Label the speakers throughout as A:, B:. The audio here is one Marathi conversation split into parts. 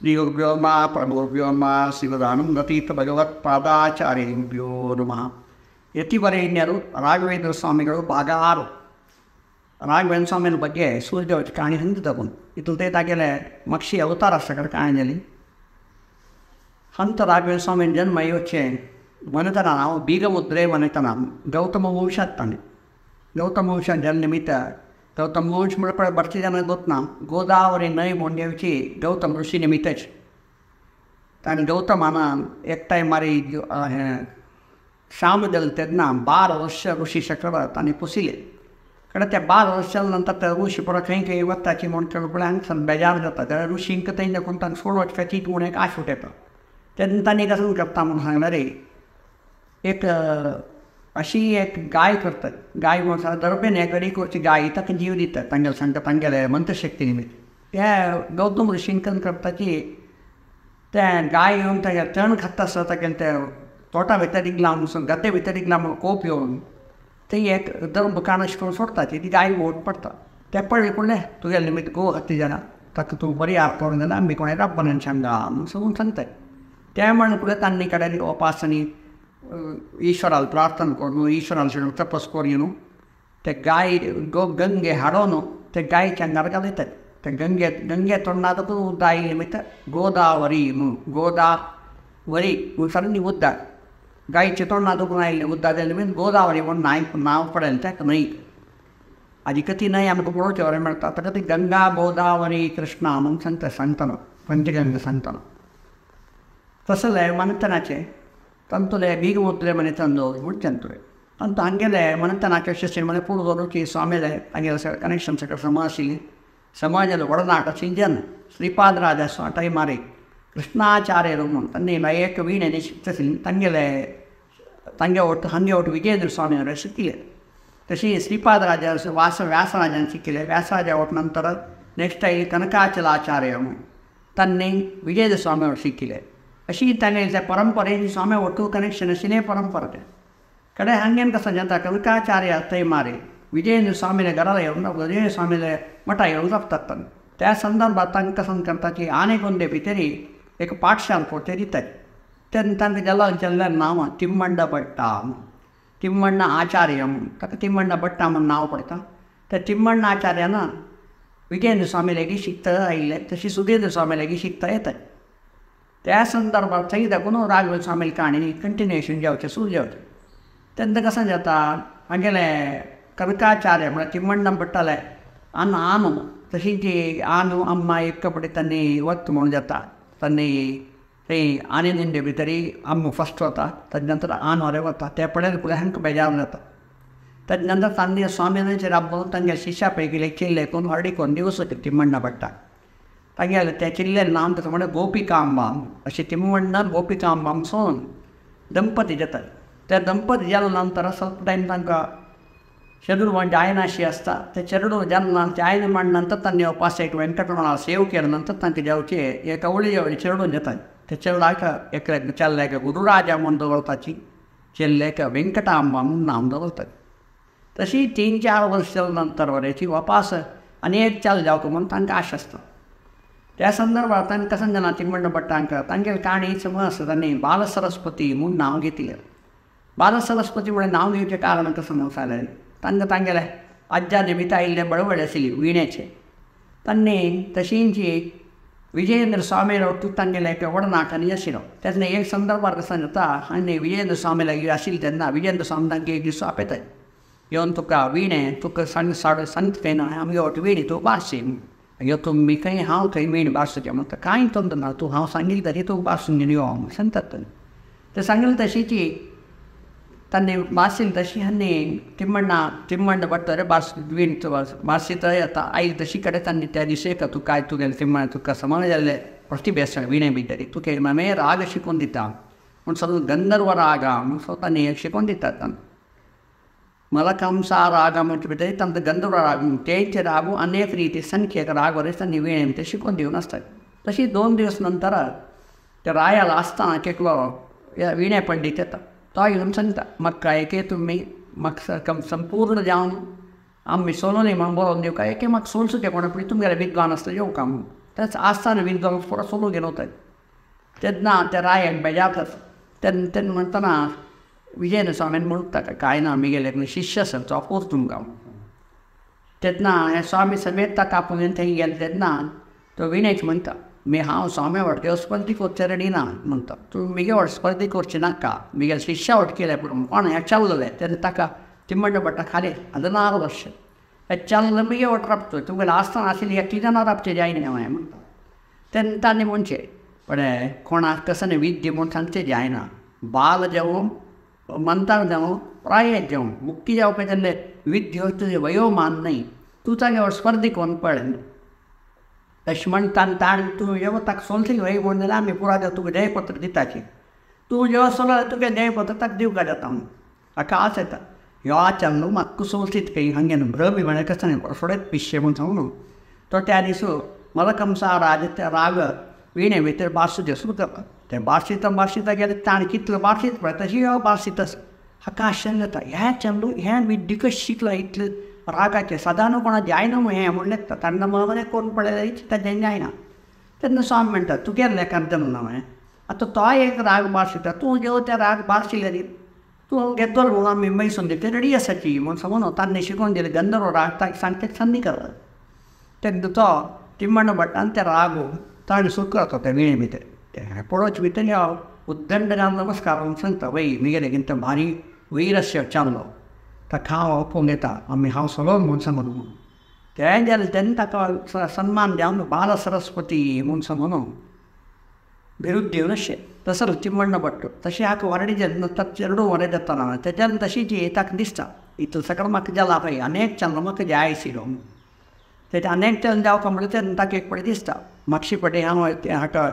A: श्रीगुरुभ्यो नमः परमगुरुभ्यो नमः ಶ್ರೀಮದಾನಂದತೀರ್ಥ ಭಗವತ್ಪಾದಾಚಾರ್ಯಭ್ಯೋ ನಮಃ. ಯತಿವರೇಣ್ಯರು ರಾಘವೇಂದ್ರ ಸ್ವಾಮಿಗಳು ಭಾಗ 6. ರಾಘವೇಂದ್ರ ಸ್ವಾಮಿಯ ಬಗ್ಗೆ ಸೂರ್ಯದೇವತೆ ಕಾಣಿ ಹಿಂದೆ ತಗೊಂಡು ಇತುಲ್ತೇತಾಗೆಲೆ ಮಕ್ಷಿ ಅವತಾರ ಸಕಲ ಕಾಣಿಯಲ್ಲಿ ಹಂತ ರಾಘವೇಂದ್ರ ಸ್ವಾಮಿಯ ಜನ್ಮ ಯೋಚೆ ಮನೆತನ ನಾವು ಬೀಗಮುದ್ರೆ ಮನೆತನ ಗೌತಮ ವಂಶ ತಾನೆ. ಗೌತಮ ವಂಶ ಜನ ನಿಮಿತ್ತ गौतम वंश मुळे बरसे जण ಗೊತ್ತು ना गोदावरी नय मोंड्याची गौतम ऋषी निमित्तच आणि गौतमाना एकटाय मारी श्यामदल त्यांना 12 वर्ष ऋषी चक्रवर्त आणि पुसिले कडे त्या 12 वर्षानंतर त्या ऋषी परत काही काही वत्ताची म्हणून पण सण बेजार जातात. त्या ऋषींक त्यांना कोणता 16 वर्षाची म्हणून एक आश होते त्यांनी त्यांनी कसं करता म्हणून सांगणार रे एक अशी एक गाय करतात. गाय म्हणून दरबेने गडीकोची गाय इतक जीव देतात तांगेल सांगता तांगेले मंत्रशक्ती निमित्त त्या गौतम ऋषींकन करता की त्या गाय येऊन त्या तण खात असतात त्या तोटा व्यतिरिक्त लावून गते व्यतिरिक्त लावून कोप येऊन ते एक दर कानाश करून सोडतात. ती गाय ओढ पडतात त्या पडले पडले तुझ्या निमित्त गो हत्ती जरा तक तू बरी आप करून देणार मी कोणा रब्बानं सांगा म्हणून सांगतात. त्यामुळे पुढे त्यांनी कडाली उपासनी ईश्वराला प्रार्थना करू ईश्वराला तपस करू ते गाय गंगे हाडोನು ते गायच्या नरकाला येतात. त्या गंगे तोंडात दाई निमित्त गोदावरी गोदावरी सरांनी उद्दा गायचे तोंडात नाही उद्दा निमित्त गोदावरी म्हणून नाव पडेल त्यात नाही आधी कधी नाही आमचं पुढच्या म्हणतात तर कधी गंगा गोदावरी कृष्णा म्हणून सांगताना पंचगंग सांगताना तसं आहे मनतनाचे ತಂತುಲೆ ಬೀಗ ಮುದ್ರೆ ಮನೆ ತಂದು ಮುಡ್ತಂತುವೆ ಅಂತ ಹಂಗೆಲೆ ಮನೆತನಾಕ ಶಿಷ್ಯ ಮನೆ ಪೂರ್ವರುಚಿ ಸ್ವಾಮಿಲೆ ಹಂಗೆ ಕನೆಕ್ಷನ್ ಸಕ ಸಮಾಜದ ಒಡನಾಟ ಸಿಂಜನ್ ಶ್ರೀಪಾದರಾಜ ಟೈ ಮಾರಿ ಕೃಷ್ಣಾಚಾರ್ಯರು ತನ್ನೆ ಏಕ ವೀಣೆ ನಿಶ್ಚಿತಿಸಿ ತಂಗೆ ಒಟ್ಟು ವಿಜೇಂದ್ರ ಸ್ವಾಮಿಯವರ ಸಿಕ್ಕಿದೆ. ತಸಿ ಶ್ರೀಪಾದರಾಜ ವ್ಯಾಸರಾಜನ ಸಿಕ್ಕಿದೆ. ವ್ಯಾಸರಾಜ ಒಟ್ಟು ನಂತರ ನೆಕ್ಸ್ಟ್ ಐ ಕನಕಾಚಲಾಚಾರ್ಯರು ತನ್ನೆ ವಿಜೇಂದ್ರ ಸ್ವಾಮಿಯವರು ಸಿಕ್ಕಿದೆ. अशी त्याने त्या परंपरेची स्वामी ಒಟ್ಟು कनेक्शन अशी नाही परंपरा कडे हंगेन कसं जनता कनकाचार्य तै मारे विजयेंद्र स्वामीने घराला येऊन विजय स्वामीला मठा येऊन जपतात. त्या संदर्भात तांकां कसं करता की आनेकोंदे भितरी एक पाठशाला पोटे दितात. तांकां जला चल्ल्यार नांव तिम्मण्ण भट्ट तिम्मण्ण आचार्य ताका तिम्मण्ण भट्ट म्हणून नाव पडटा. त्या तिम्मण्ण आचार्यान विजयेंद्र स्वामी लेगी शिकता आयिल्ले तशी सुधींद्र स्वामी लेगी शिकता येतात. त्या संदर्भात थंय दाखोवन राघवेंद्र स्वामी काणी कंटिन्युएशन जावचें सुरू जावचें. तेन्ना कसं जाता हांगेले कनकाचार्य म्हळ्यार तिम्मण्ण भट्टाले आनु तशी ती आनु अम्मा एक कपडे त्यांनी वक्त म्हणून जाता. त्यांनी थंय आनेंदे भितरी अम्मा फस्ट वता ताजे नंतर आनु अरे वता ते पळयले पुढे हांकां बेजार जाता. ताजे नंतर तांणी स्वामीनाचेर राबोवन तांगे शिश्या पैकी चिल्ले करून हरडी करून दिवस तिम्मण्ण भट्टाक तांगे त्या चिल्ले नांव तसं म्हणजे गोपिकांबा अशी तिम्मण्ण गोपिकांबा सोन दंपती जातात. त्या दंपती जाल्या नंतर ಸ್ವಲ್ಪ टायम तांकां चेडूळ म्हणजे जायनाशी असता. ते चेडूळ जेन्ना जायना म्हण नंतर तांणी उपास एक वेंकटरमणा सेव केल्या नंतर तांकां जेवचे एक अवळी चेडूळ जातात. ते चेडूळाक एक चेल्ल्याक गुरुराजा म्हणून दवरताची चेल्ल्याक वेंकटांबा म्हणून नांव दवरतात. तशी 3-4 वर्सां नंतर वरेची वापास अनेक चाल जावं म्हणून तांकां आश आसता. त्या संदर्भात तांकां कसं जाणा तिम्मण्ण भट्टांक तांगेले काणी समज तांणी बालसरस्वती म्हणून नांव घेतलें. बालसरस्वती म्हणून नांव घेवचें कारण कसं जालें तांकां तांगेले आज्या निमित्त आयिल्ले बळवडे आशिल्ले विणेचे तांणी तशींची विजयेंद्र स्वामी ಒಟ್ಟು तांगेले एक ಒಡನಾಟ आशिल्लो. तेन्ना एक संदर्भात कसं जाता आनी विजयेंद्र स्वामीला आशिल्ले तेन्ना विजयेंद्र स्वामी तांकां एक दीस आपयतात येवन तुका विणे तुका सांगता काय ना आमगे ಒಟ್ಟು विणी तूं बारशी अयो तुम्ही काही हांव थंय मेण बारसूचें म्हणटा कांय तंत्र ना तूं हांव सांगिल्लें तरी तूं बारसून घेवन यो सांगतात. ते सांगिल्लें तशीची तांणी बारशील तशी आनी तिम्मण्ण भट्ट रे वीण बारशी थंय येता आयली तशी कडेन तांणी त्या दिसा तूं काय तुगेलें तिम्मण्ण तुका समज जाल्ले प्रतिभेस विणे भितर तुका मामे राग शिकून दिता म्हूण सगळो गंधर्व राग म्हूण सो तांणी एक शिकून दितात. मलकंसा राग म्हणजे भितर तांकां गंधर्व राग तेंचे रागू अनेक रीती संख्येक राग वरेस तांणी विणे भितर शिकून दिवन आसतात. तशी 2 दिवस नंतर त्या रायाला आसतना केकलो विणे पंडीत येता. तो येवन सांगता म्हाका एके तुमी म्हाका संपूर्ण जावन आमी सोलोनी म्हणून बोरोवन दिवं काय एके म्हाका सोलसुचें कोणा पूण तुमगेले विद्वान आसता येवं का म्हणून तेच आसतना बीन जावन पुरो सोलो गेलो थंय. तेन्ना त्या रायाक बेजारतात. तेन्ना म्हणटना विजयन स्वामीन म्हणून ताका कांय ना आमगेले शिश्य आसा तो अपोज तुमकां. तेन्ना हे स्वामी समेत ताका आपोवन थंय गेले तेन्ना तो विनयच म्हणटा हांव स्वामी वटके स्पर्धी करचे रेडी ना म्हणटा. तूं मिगे वट स्पर्धी करची नाका मिगे शिश्या वट केले पूण कोण हें चल्ललें तेन्ना ताका तिम्मण्ण भट्टा खाली 16 वर्ष हें चल्ल मिगे वट राबतोय तुमगेलें आसतना आशिल्ली एकली जाणां राबचें जायना हांवें म्हणटा. तेन्ना ताणें म्हणचें पण कोणाक कसं विद्य म्हूण सांगचें जायना. बाल जावं मंतार जावं प्रायत जावं मुक्ती जावपाक तेन्ना विद्य तुजें वयोमान न्हय. तूं तागे वट स्पर्धी कोन्न पळय तशें म्हणटा ताणें तूं जेवा ताका सोलतली वय म्हण जाल्यार आमी पुराय तुका ध्येयपत्र दिताची. तूं जेवा सोला तुगे ध्येयपत्र ताका दिवका जाता म्हूण हाका आस येता. ह्यो आचरलो म्हाका सोलसीत खंय हांगेन भ्रमी म्हळ्यार कसं सोडत पिश्शे म्हूण सांगून तो त्या दिसा मलकंसा राज राग विणे भितर बार्शीत सुरू करता. ते बार्शीता गेले ताणें कितलो बार्शीत पळय तशी ह्यो बार्शीत आसा. हाका आश्चर्य जाता हें चेडूं हें विद्य कशें शिकला इतलें रागाचें सदां कोणा जायना म्हूण हें म्हणलें ताणें मने करून पळयलें ताचें जायना. तेन्ना स्वामी म्हणटा तुगे लेखान जमना हांवें आतां तो एक राग बार्शिता तूं जेव ते राग बार्शिले न्ही तूं घेतलो म्हणून आमी मैसून दिते रेडी आसाची म्हूण सांगून ताणें शिकोवन दिलें गंधर्व राग ताका सांगते संदी कर. तेन्ना तो तिम्मण्ण भट्टान ते राग ताणें सुरू करता ते विणे भितर. ते पळोवचे भितर हांव उद्दंड नमस्कार म्हूण सांगता वय मिगेले गिंत भारी वैरस्य चाललो ताका हांव अपोवन घेता आमी हांव सोलो म्हूण सांगून. तें जालें तेन्ना ताका सन्मान दिवन बाल सरस्वती म्हूण सांगून बिरुद दिवन अशें तसो तिम्मण्ण भट्ट तशें हाका वरडी जेन्ना ताका चेडूं वरें जाताना तेज्यान तशी जी ताका दिसता इतलो सकल म्हाका जाला पळय अनेक चल्लो म्हाका जाय आशिल्लो. तेजे अनेक चल जावपा म्हणल्यार तेन्ना ताका एक पळय दिसता मागचे फावटी हांव हाका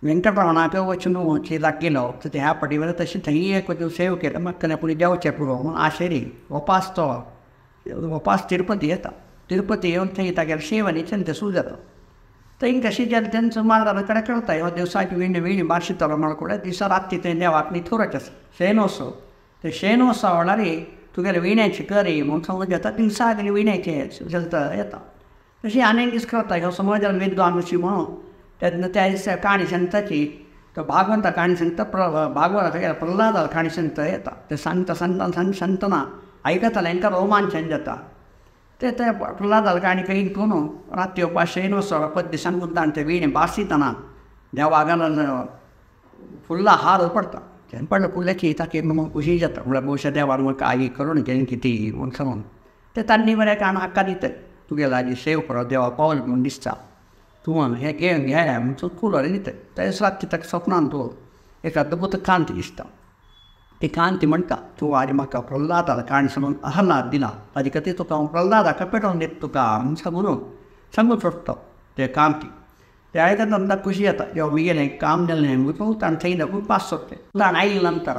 A: वेंकटरमणाक वचून लागलो तर ह्या फाटी वेळार तशें थंय एक सेव केलो म्हाका पुणी देंवचें पुरो म्हूण आशेरी वपास तो वपास तिरुपती येता. तिरुपती येवन थंय तागेले शेवनीच्यान तें सुरू जाता. थंय कशी जेन्ना तेंचो माळार कडेन कळटा ह्यो दिवसाची विणी बार्शितलो म्हण कडेन दिसा राती थंय देवाक निथोरच आसा शेणोत्सव. ते शेणोत्सव वेळार तुगेले विण्याची करी म्हूण सांगून घेता दिवसा विण्याचें चलता येता. तशी आनीक दीस करता ह्यो समाजान विद्वान अशी म्हणून तेन्ना त्या दिसा काणी सांगताची तो भागवंता काणी सांगता भागवता प्रल्हादा काणी सांगता येता. ते सांगता सांगतना आयकताले हांकां रोमांचन जाता. ते प्रल्हादा काणी काही करून राती येवपा शेणोत्सव पद्य सांगून ताणें ते विणे बार्शितना देवाक फुल्ला हार पडटा. तेन्ना पडलें फुल्ल्याची ताका मग खुशी जाता म्हळ्यार भोवशा देवान म्हाका आई करून घेवन कितें म्हूण सांगून ते तांणी बरें काण हाका दिता तुगेलो आजी सेव करो देवा पावल म्हूण दिसता. तूं हें घे म्हणून कुलोर दिता. ते राती ताका सपनान तूं एक अद्भुत कांती दिसता. ती कांती म्हणटा तूं आजी म्हाका प्रल्हादा काणी सांगून अहलाद दिला ताजे खातीर तुका हांव प्रल्हादाक पेटोवन दिता तुका म्हूण सांगून सोडटा ते कांती. ते आयकतना ताका खुशी येता जेवा विगेलें काम जालें म्हणून ताणें थंय उपास सोडलें. ताणें आयले नंतर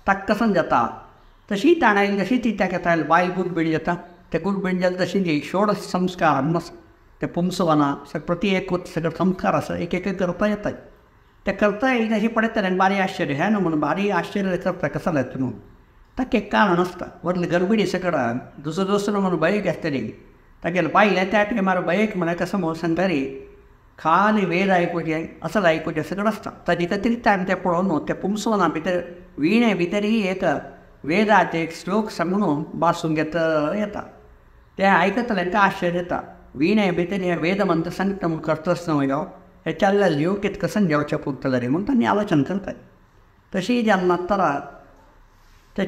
A: ताका कसन जाता तशी ताणें आयली तशी ती ताका बायल गुडबीड जाता. ते गुडबीड जाता तशी जी षोडश संस्कार आसा ते पुंसवना प्रती एक सगळे संस्कार आसा एक एक करता येतात. ते करता येयले तशी पळयता भारी आश्चर्य हें न्हू म्हणून भारी आश्चर्य करता कसं जाता न्हू ताका एक कारण आसता. व्हडले गडबडी सकडान दुसरो म्हणून भयक आसतली तागेले बायले त्या टायमार भयक म्हळ्यार कसं म्हणून सांगताली खाली वेद आयकुचें असं आयकुचें सगळें आसता. ताजे खातीर ताणें तें पळोवन न्हू ते पुंसवना भितर विणे भितरय एक वेदाचे एक श्लोक सांगून बासून घेता येता. ते आयकतले तांकां आश्चर्य येता. विणे भितर हे वेद मंत्र सांगता म्हूण करतस न्हू ह्यो हे चल्ल्या योग्यत कसन जेवचें पुरतलें रे म्हूण तांणी आलोचना करतात. तशी जेन्ना ते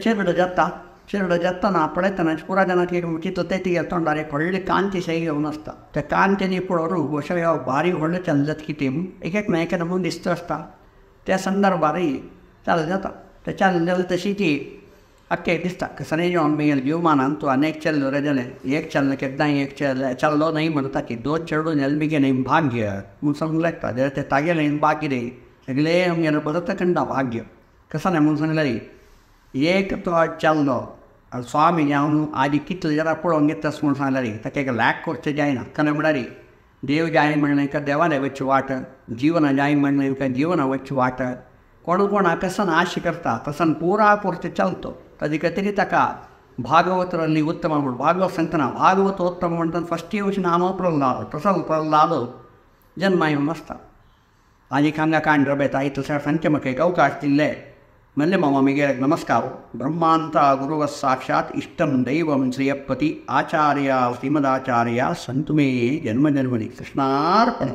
A: चेडूं जातना पळयतना पुराय जाणांक एक चित्र तें तोंडार एक व्हडली कांती शें घेवन आसता. ते कांतीनी पळोवन अशें ह्यो भारी व्हडले चलत कितें म्हूण एक मेळकेन म्हूण दिसता आसता. त्या संदर्भारय चाल जाता. ते चाल जाल्यार तशी ती आख्खें दिसता कसले जेवण मेल जीवमानान तूं अनेक चल्लो रे जालें एक चल्लो केन्ना एक चल्लो न्हय म्हणटा की 2 चेडूं जालें बेगीन भाग्य म्हूण सांगूंक लागता. जाल्यार ते तागेलें भाग्य रे सगळे आमगेलें भरतखंडा भाग्य कसं न्हय म्हूण सांगल्यार एक तो चल्लो स्वामी जावन आदी कितले जाल्यार पळोवन घेतास म्हूण सांगल्यार ताका एक लॅक करचें जायना. कने म्हळ्यार देव जाय म्हणलें का देवान वचचें वाट जीवन जाय म्हणलें का जीवन वचचें वाट कोण कोणा कसन आश करता तसन पुरा पुरतें चलतो. ताजे खातीर ताका ಭಾಗವತರಲ್ಲಿ ಉತ್ತಮ ಭಾಗವತ ಸಂತನ ಭಾಗವತೋತ್ತಮ म्हणतात फर्स्ट दिवशी नाम प्रल्हाद तसं प्रल्हाद जन्मायम असतात आणि खांगा कांड बेता तशा संचमक एक अवकाश दिले म्हणले मामा मी गेले नमस्कार ब्रह्मांत गुरुव साक्षात इष्टम दैवम श्रियपती आचार्य श्रीमदाचार्य संतुमे जन्मजन्मनी कृष्णार्पण